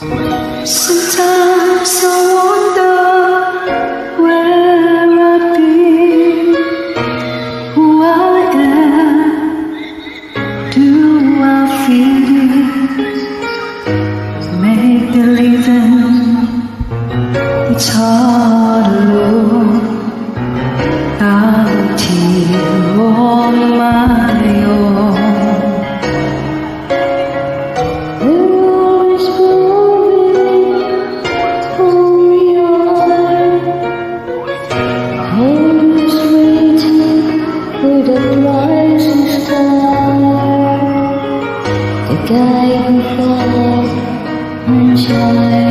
Sometimes I wonder where I've been, who I am, do I feel? Make believing it's hard alone. I'm here on my own. The guy who fought and tried.